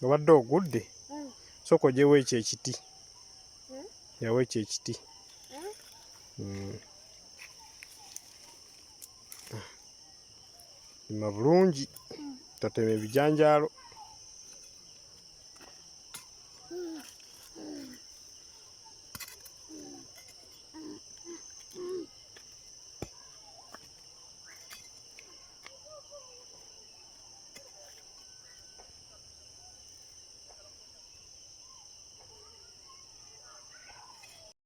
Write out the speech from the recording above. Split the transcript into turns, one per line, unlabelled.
Obadde ogudde sooka ogyewo ekyo ekiti yawo ekyo ekiti lima bulungi totema ebijanjaalo